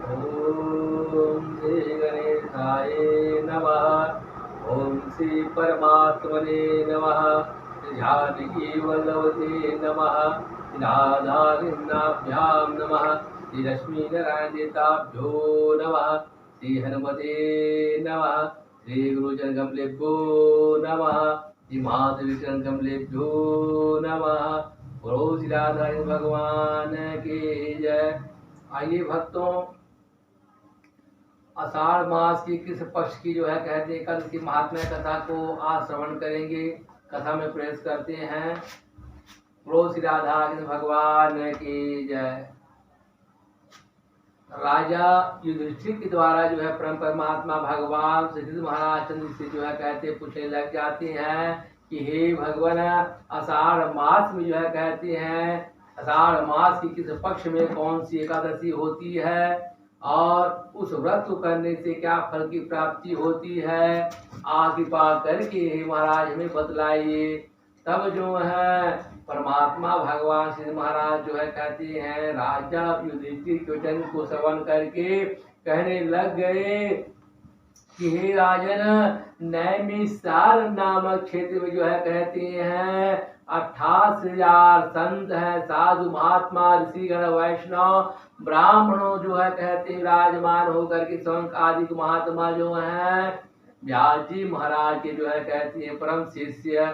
ओम श्री गणेशाय नमः। ओम श्री परमात्मने नमः। श्री जानकी वल्लभते नमः। श्री राधाकृष्णाभ्यां नमः। श्री लक्ष्मी नारायण देवताभ्यो नमः। श्री हनुमते नमः। श्री गुरुचरण कमलेभ्यो नमः। श्री महादेव चरण कमलेभ्यो नमः। बोलो श्री राधा भगवान की जय। आइए भक्तों, आषाढ़ मास की किस पक्ष की जो है कहते हैं कल की महात्म्य कथा को आज श्रवण करेंगे। कथा में प्रवेश करते हैं। बोलो श्री राधा कृष्ण भगवान की जय। राजा युधिष्ठिर के द्वारा जो है परम परमात्मा भगवान श्री कृष्ण महाराज चंद्र से जो है कहते पूछने लग जाते हैं कि हे भगवान, आषाढ़ मास में जो है कहते हैं आषाढ़ मास की किस पक्ष में कौन सी एकादशी होती है और उस व्रत को करने से क्या फल की प्राप्ति होती है, आप कृपा करके हे महाराज हमें बतलाइए। तब जो है परमात्मा भगवान श्री महाराज जो है कहते हैं राजा युधिष्ठिर के वचन को श्रवण करके कहने लग गए कि हे राजन, नैमिषारण्य नामक क्षेत्र में जो है कहते हैं 28,000 संत है, साधु महात्मा ऋषिगण वैष्णव ब्राह्मणों जो है कहते हैं विराजमान होकर के शौनक आदि महात्मा जो है व्यास जी महाराज के जो है कहते हैं परम शिष्य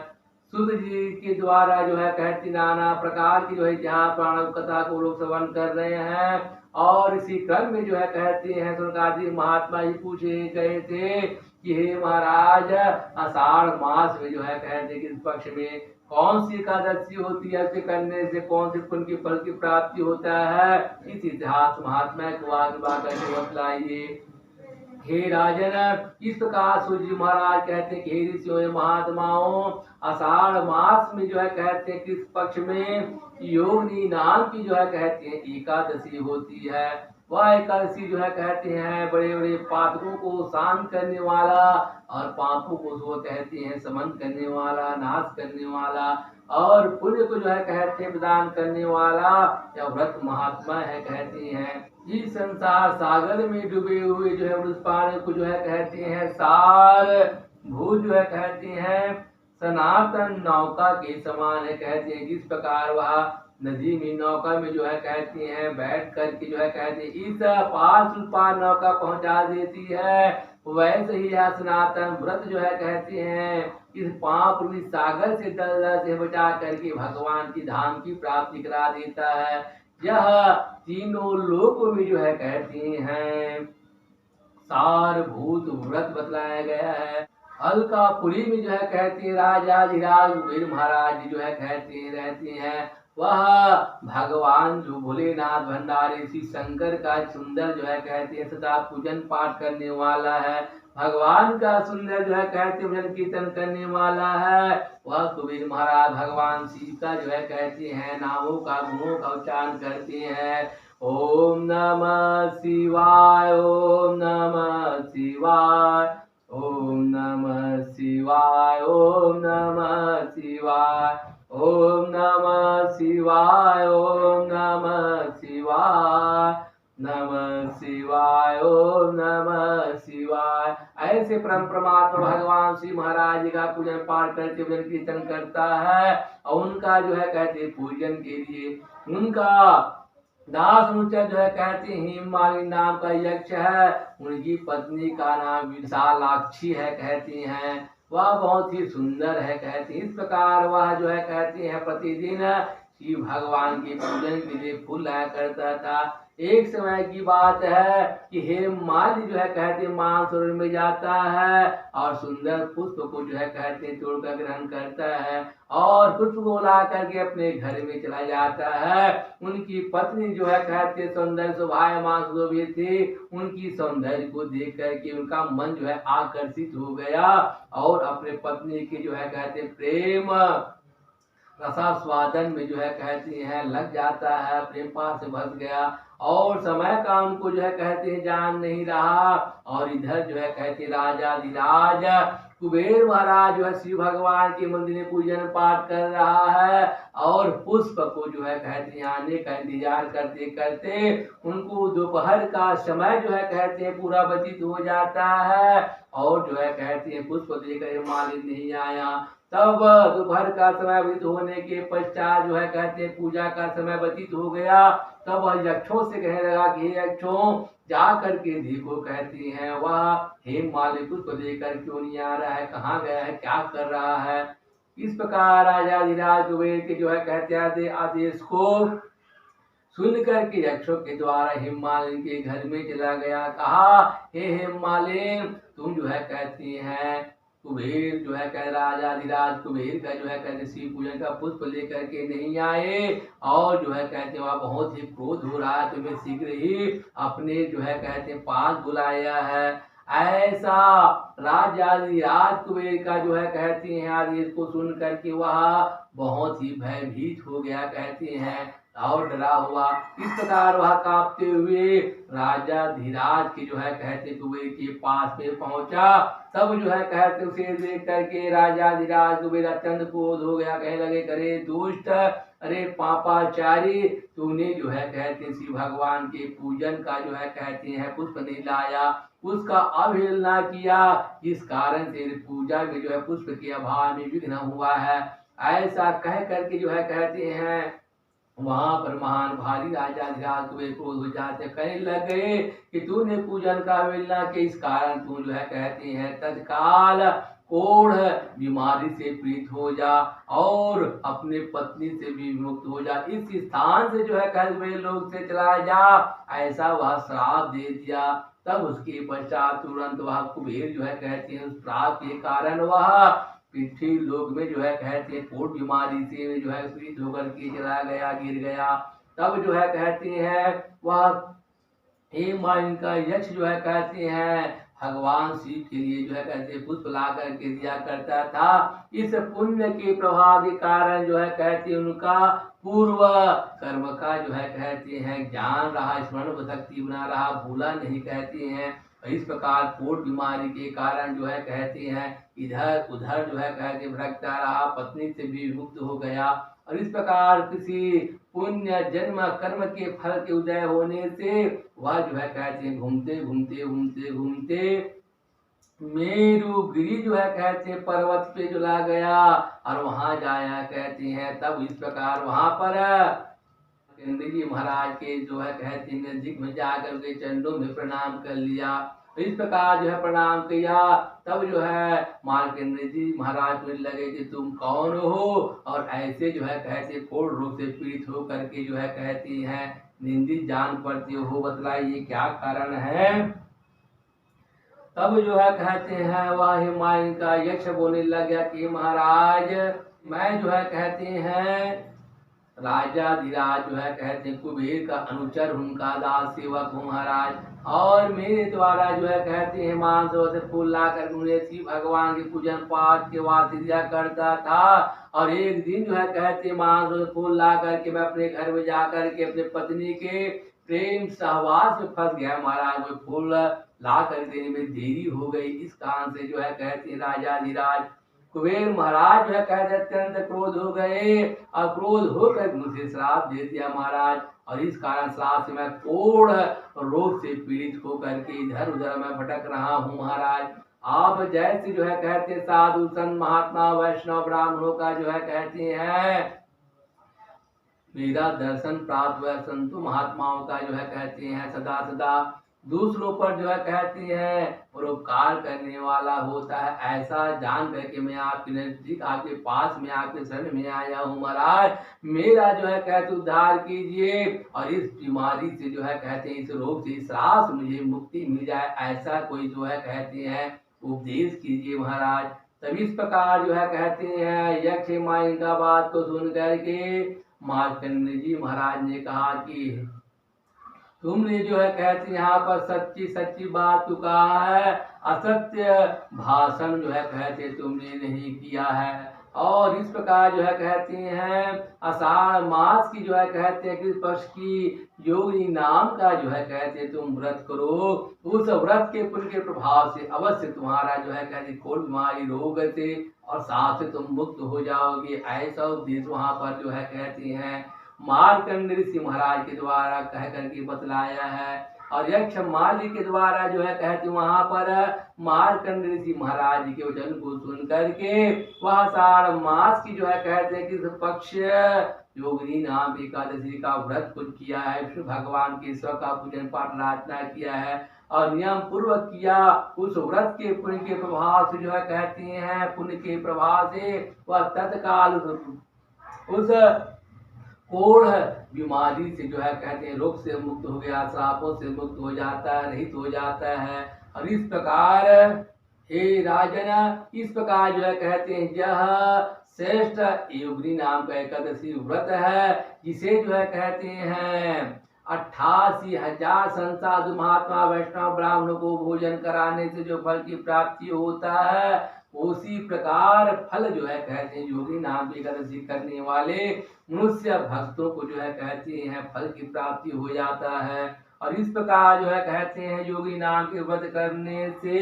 सुध जी के द्वारा जो है कहती नाना प्रकार की जो है जहाँ प्राण कथा को लोग श्रवण कर रहे हैं। और इसी क्रम में जो है कहते हैं स्वर्गादि महात्मा ही पूछे गए थे कि हे महाराज, आषाढ़ मास में जो है कहते कि इस पक्ष में कौन सी एकादशी होती है, उसे करने से कौन से पुण्य की फल की प्राप्ति होता है, इस इतिहास महात्मा को आगे करके बतलाइए। हे राजन, इस प्रकार सूर्य महाराज कहते हैं कि हे ऋषियों महात्माओं, आषाढ़ मास में जो है कहते हैं किस पक्ष में योगिनी नाम की जो है कहते हैं एकादशी होती है। वह एकादशी जो है कहते हैं बड़े बड़े पातकों को शांत करने वाला और पापों को जो कहते हैं समन करने वाला, नाश करने वाला और पुण्य को जो है कहते हैं प्रदान करने वाला या व्रत महात्मा है कहते हैं। इस संसार सागर में डूबे हुए जो है उस पानी को जो है कहते हैं सार भू जो है कहते हैं सनातन नौका के समान है कहते हैं। जिस प्रकार वह नदी में नौका में जो है कहते हैं बैठ करके जो है कहते हैं इस पार उस पार नौका पहुंचा देती है, वैसे ही यह सनातन व्रत जो है कहते हैं इस पाप रूपी सागर से दलदल से बचा करके भगवान की धाम की प्राप्ति करा देता है। यह तीनों लोकों में जो है कहते हैं सारभूत व्रत बतलाया गया है। अलकापुरी में जो है कहते हैं राजा धीराज कुबेर महाराज जी जो है कहते हैं रहते हैं। वह भगवान जो भोलेनाथ भंडारी श्री शंकर का सुंदर जो है कहते हैं सदा पूजन पाठ करने वाला है। भगवान का सुंदर जो है कहते भजन कीर्तन करने वाला है। वह कुबेर महाराज भगवान शिव का जो है कहते हैं नामों का गुणों का उच्चारण करते हैं। ओम नमः शिवाय, ओम नमः शिवाय, ओम नमः शिवाय, ओम नमः शिवाय, ओम नमः शिवाय, ओम नमः शिवाय, नमः शिवाय, ओम नमः शिवाय। ऐसे परम परमात्मा भगवान श्री महाराज जी का पूजन पाठ करके भजन कीर्तन करता है और उनका जो है कहते पूजन के लिए उनका दास अनुचर जो है कहते हैं हिमालय नाम का यक्ष है। उनकी पत्नी का नाम विशालाक्षी है कहती हैं। वह बहुत ही सुंदर है कहते हैं। इस प्रकार वह जो है कहते हैं प्रतिदिन शिव भगवान के पूजन के लिए फूल लाया करता था। एक समय की बात है कि हेममालिनी जो है कहते मानसरोवर में जाता है और सुंदर पुष्प को जो है कहते तोड़कर ग्रहण करता है और पुष्प को ला करके अपने घर में चला जाता है। उनकी पत्नी जो है कहते सौंदर्य शोभायमान सुशोभित थी। उनकी सौंदर्य को देख करके उनका मन जो है आकर्षित हो गया और अपने पत्नी के जो है कहते प्रेम रसास्वादन में जो है कहते हैं लग जाता है, प्रेम पास से भस गया और समय का उनको जो है कहते हैं जान नहीं रहा। और इधर जो है कहते राजा धीराज कुबेर महाराज जो है शिव भगवान के मंदिर में पूजन पाठ कर रहा है और पुष्प को जो है कहते हैं आने का इंतजार करते करते उनको दोपहर का समय जो है कहते हैं पूरा व्यतीत हो जाता है और जो है कहते हैं पुष्प देकर मालिक नहीं आया। तब दोपहर का समय व्यतीत होने के पश्चात जो है कहते हैं पूजा का समय व्यतीत हो गया। तब वह यक्षों से कहने लगा कि हे यक्षों जा करके देखो कहती हैं वह हे मालिक उसको लेकर क्यों नहीं आ रहा है, कहाँ गया है, क्या कर रहा है। इस प्रकार राजाधिराज कुबेर के जो है कहते हैं आदेश को सुन करके यक्षों के द्वारा हिमालय के घर में चला गया। कहा हे हिमालय तुम जो है कहती हैं कुबेर जो है कह राजाधिराज कुबेर का जो है कहते शिव पूजन का पुष्प लेकर के नहीं आए और जो है कहते वह बहुत ही क्रोध हो रहा है, तुम्हें शीघ्र ही अपने जो है कहते पास बुलाया है। ऐसा राजाधिराज कुबेर का जो है कहती हैं आदेश को सुन करके वह बहुत ही भयभीत हो गया कहती हैं और डरा हुआ। इस प्रकार वह कांपते हुए राजा धीराज के जो है कहते कुबेर के पास में पहुंचा। तब जो है कहते उसे देख करके राजा धीराज कुबेर अत्यंत क्रोध हो गया, कहने लगे करे दुष्ट, अरे पापाचारी, तूने जो है कहते शिव भगवान के पूजन का जो है कहते हैं पुष्प नहीं लाया, उसका अवहेलना किया, इस कारण से पूजा में जो है पुष्प के अभाव में विघ्न हुआ है। ऐसा कह करके जो है कहते हैं वहां पर महान भारी राजा धीराज कुबेर क्रोध हो जाते कहने लगे कि तूने पूजन का अवहेलना के इस कारण तू जो है कहते हैं तत्काल कोढ़ बीमारी से पीड़ित हो जा और अपने पत्नी से भी मुक्त हो जा, इस स्थान से जो है कहते लोग से चला जा, ऐसा वह श्राप दे दिया। तब उसके पश्चात तुरंत वह कुबेर जो है कहते हैं उस श्राप के कारण वह पृथ्वी लोक में जो है कहते हैं कोढ़ बीमारी से जो है पीड़ित होकर के चला गया, गिर गया। तब जो है कहते हैं वह हेम का यक्ष जो है कहते हैं भगवान शिव के लिए जो है कहते हैं पुष्प ला करके दिया करता था। इस पुण्य के प्रभाव के कारण जो है कहते उनका पूर्व कर्म का जो है कहते हैं ज्ञान रहा, स्मरण शक्ति बना रहा, भूला नहीं कहते हैं। इस प्रकार कोढ़ बीमारी के कारण जो है कहते हैं इधर उधर जो है कहते भटकता रहा, पत्नी से भी मुक्त हो गया। और इस प्रकार किसी पुण्य जन्म कर्म के फल के उदय होने से वह जो है कहते हैं घूमते घूमते घूमते घूमते मेरुगिरी जो है कहते पर्वत पे चला गया और वहां जाया कहते हैं। तब इस प्रकार वहां पर जी महाराज के जो है कहते हैं नजदीक में जाकर के चरणों में प्रणाम कर लिया। इस प्रकार जो है प्रणाम किया। तब जो है मार्कंडेय जी महाराज को लगे कि तुम कौन हो और ऐसे जो है कहते कोढ़ रोग से पीड़ित हो करके जो है कहती हैं निंदित जान पड़ती हो, बतलाइए क्या कारण है। तब जो है कहते हैं वह हिमालय का यक्ष बोलने लग गया कि महाराज मैं जो है कहते हैं राजा धीराज जो है कहते हैं कुबेर का अनुचर उनका दास सेवक हूँ महाराज, और मेरे द्वारा जो है कहते हैं मांस से फूल ला कर उन्हें शिव भगवान के पूजन पाठ के वास्ते दिया करता था। और एक दिन जो है कहते मांस से फूल ला करके मैं अपने घर में जा करके अपने पत्नी के प्रेम सहवास में फंस गया महाराज, वो फूल ला कर देने में देरी हो गई। इस कारण से जो है कहते राजा धीराज कुबेर महाराज जो है कहते अत्यंत क्रोध हो गए और क्रोध होकर मुझे श्राप दे दिया महाराज। और इस कारण श्राप से मैं कोढ़ रोग से पीड़ित होकर के इधर उधर मैं भटक रहा हूँ महाराज। आप जैसे जो है कहते साधु संत महात्मा वैष्णव ब्राह्मणों का जो है कहते हैं मेरा दर्शन प्राप्त हुआ, संतों महात्माओं का जो है कहते हैं सदा सदा दूसरों पर जो है कहती है परोपकार करने वाला होता है। ऐसा जान करके मैं आपके नजदीक आपके पास में आपके शरण में आया हूँ महाराज, मेरा जो है कहते उद्धार कीजिए और इस बीमारी से जो है कहते हैं इस रोग से इस श्राप से मुझे मुक्ति मिल जाए, ऐसा कोई जो है कहते हैं उपदेश कीजिए महाराज। तभी इस प्रकार जो है कहते हैं यक्ष माई का बात को सुन करके मार्कंडेय जी महाराज ने कहा कि तुमने जो है कहते यहाँ पर सच्ची सच्ची बात तो कहा है, असत्य भाषण जो है कहते तुमने नहीं किया है। और इस प्रकार जो है कहते हैं आषाढ़ मास की जो है कहते हैं कि पक्ष की योगिनी नाम का जो है कहते हैं तुम व्रत करो। उस व्रत के पुण्य के प्रभाव से अवश्य तुम्हारा जो है कहते कोई बीमारी रोग से और साथ से तुम मुक्त हो जाओगे। ऐसा उपदेश वहां पर जो है कहते हैं मार्कंड ऋषि महाराज के द्वारा कह करके बतलाया है। और यक्ष माली के द्वारा जो है कहते वहां पर मार्कंड ऋषि महाराज जी के वचन को सुन करके वह आषाढ़ मास की जो है कहते हैं कि पक्ष योगिनी नाम एकादशी का व्रत कुछ किया है, विष्णु भगवान के स्व का पूजन पाठ प्रार्थना किया है और नियम पूर्वक किया। उस व्रत के पुण्य के प्रभाव से जो है कहते हैं पुण्य के प्रभाव से वह तत्काल उस कोढ़ बीमारी से जो है कहते हैं रोग से मुक्त हो गया, श्रापों से मुक्त हो जाता है, रहित हो जाता है। और इस प्रकार हे राजन, इस प्रकार जो है कहते हैं यह श्रेष्ठ योगिनी नाम का एकादशी व्रत है जिसे जो है कहते हैं 88,000 संसाधु महात्मा वैष्णव ब्राह्मणों को भोजन कराने से जो फल की प्राप्ति होता है उसी प्रकार फल जो है कहते हैं योगी नाम की एकादशी करने वाले मनुष्य भक्तों को जो है कहते हैं फल की प्राप्ति हो जाता है। और इस प्रकार जो है कहते हैं योगी नाम के व्रत करने से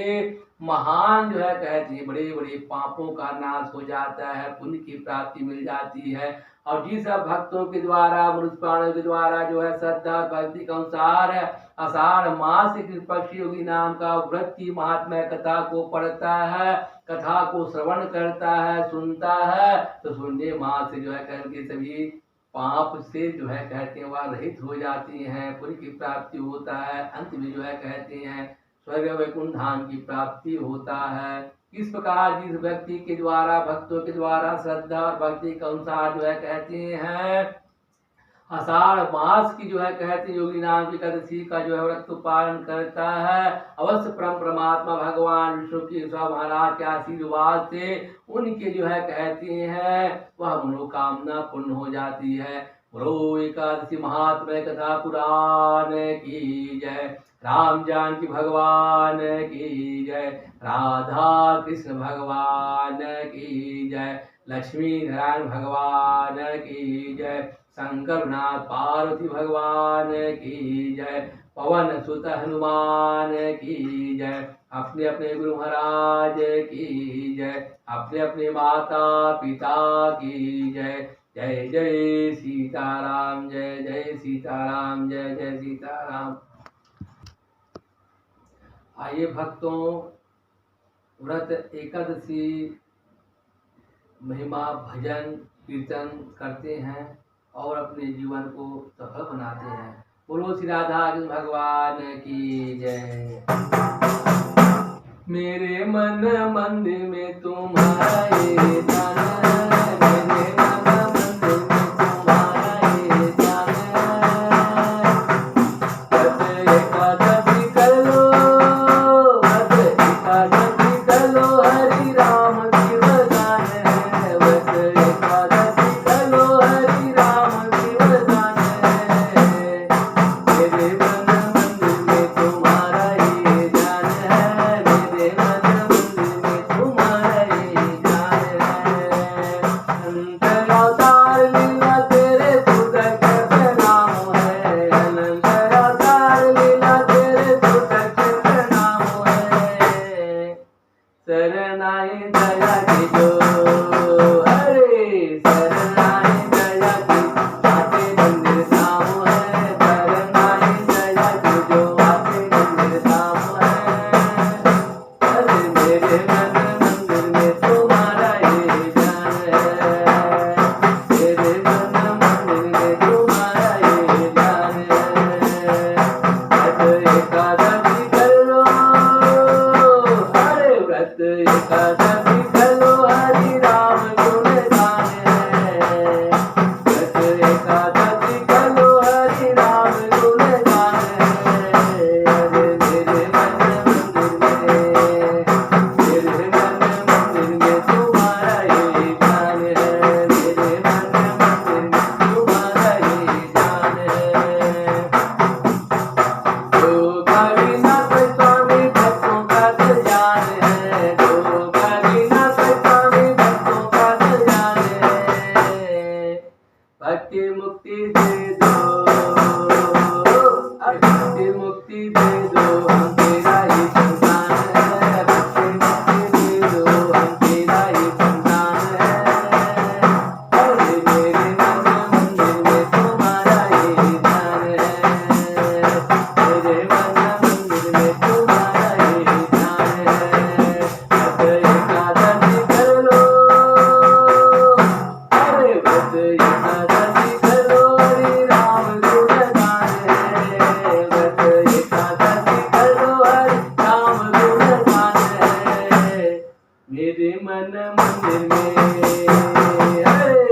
महान जो है कहते हैं बड़े बड़े पापों का नाश हो जाता है, पुण्य की प्राप्ति मिल जाती है। और जिस भक्तों के द्वारा मनुष्य प्राणों के द्वारा जो है श्रद्धा भक्ति के अनुसार आषाढ़ मास के पक्ष योगी नाम का व्रत की महात्म्य कथा को पढ़ता है, कथा को श्रवण करता है, सुनता है, तो सुनने मास से जो है करके सभी पाप से जो है कहते हैं वह रहित हो जाती हैं, पुण्य की प्राप्ति होता है, अंत में जो है कहते हैं स्वर्ग वैकुंठ धाम की प्राप्ति होता है। इस प्रकार जिस व्यक्ति के द्वारा भक्तों के द्वारा श्रद्धा और भक्ति के अनुसार जो है कहते हैं आषाढ़ मास की जो है कहते हैं योगी नाम की एकादशी का जो है व्रत को पालन करता है, अवश्य परम परमात्मा भगवान विष्णु की महाराज के आशीर्वाद से उनके जो है कहते हैं वह मनोकामना पूर्ण हो जाती है। बोलो एकादशी महात्म्य कथा पुराण की जय, राम जानकी भगवान की जय, राधा कृष्ण भगवान की जय, लक्ष्मी नारायण भगवान की जय, शंकर नाथ पार्वती भगवान की जय, पवन सुत हनुमान की जय, अपने अपने गुरु महाराज की जय, अपने अपने माता पिता की जय। जय जय सीताराम, जय जय सीताराम, जय जय सीताराम। आइए भक्तों, व्रत एकादशी महिमा भजन कीर्तन करते हैं और अपने जीवन को सफल बनाते हैं। बोलो श्री राधा कृष्ण भगवान की जय। मेरे मन मंदिर में तुम्हारे जान, मेरे मन मंदिर में तुम्हारे जान, व्रत एकादशी कर लो, व्रत एकादशी कर लो, हरि राम शिव जान है, व्रत एकादशी कर लो, हरि राम शिव जान है। मेरे मन मंदिर में तुम्हारा ही जान है, मेरे मन मंदिर में तुम्हारा ही जान है। मंदिर में तुम्हारा ही ध्यान है। व्रत एकादशी कर लो, अरे व्रत एकादशी कर लो, हरि राम गुणगान है। व्रत एकादशी कर लो, हरि राम गुणगान है। मेरे मन मंदिर में, अरे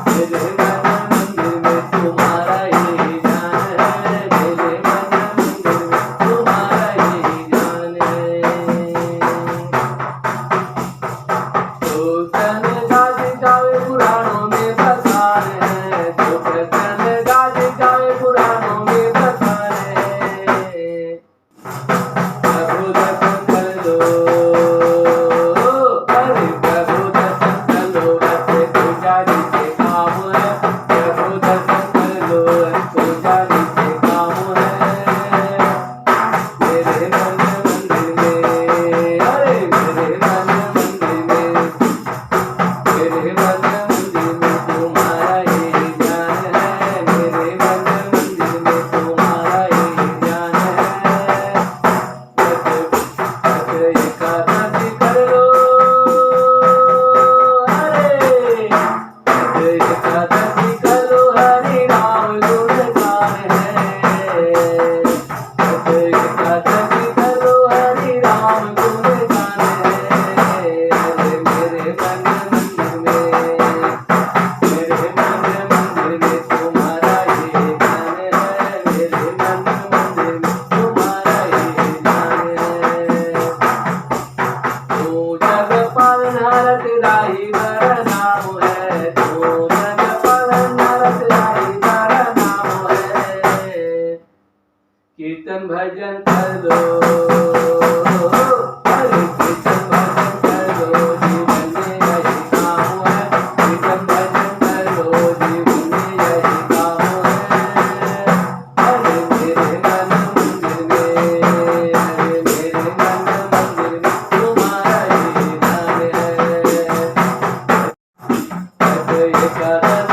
मेरे मन मंदिर में तुम्हारा ही ध्यान है। मेरे मन मंदिर में तुम्हारा ही ध्यान है। तो प्रसन्न गाजे गावे पुराणों में बखान है। तो प्रसन्न गाजे गावे पुराणों में बखान है। प्रभु दर्शन कर लो, अरे प्रभु दर्शन कर लो, वैसे पुजारी से काम है। प्रभु दर्शन कर लो, पुजारी से काम है। मेरे मन मंदिर में, अरे मेरे मन मंदिर में, मेरे मन मंदिर में तुम्हारा ही ध्यान है। मेरे मन मंदिर में तुम्हारा ही ध्यान है। व्रत एकादशी कर लो, अरे व्रत एकादशी कर लो, हरि राम गुणगान है। व्रत एकादशी कर लो, हरि राम गुणगान है। अरे मेरे मन मंदिर में, मेरे मन मंदिर में तुम्हारा ही ध्यान है। मेरे मन मंदिर में तुम्हारा ही ध्यान है। तू जग पालनहारक राही बर नाम है। तू जग पालनहारक राही बर नाम है। कीर्तन भजन कर लो, अरे कीर्तन भजन कर लो, जीवन में यही काम है। कीर्तन भजन कर लो, जीवन में यही काम है। अरे मेरे मन मंदिर में, अरे मेरे मन मंदिर में तुम्हारा ही ध्यान है। व्रत एकादशी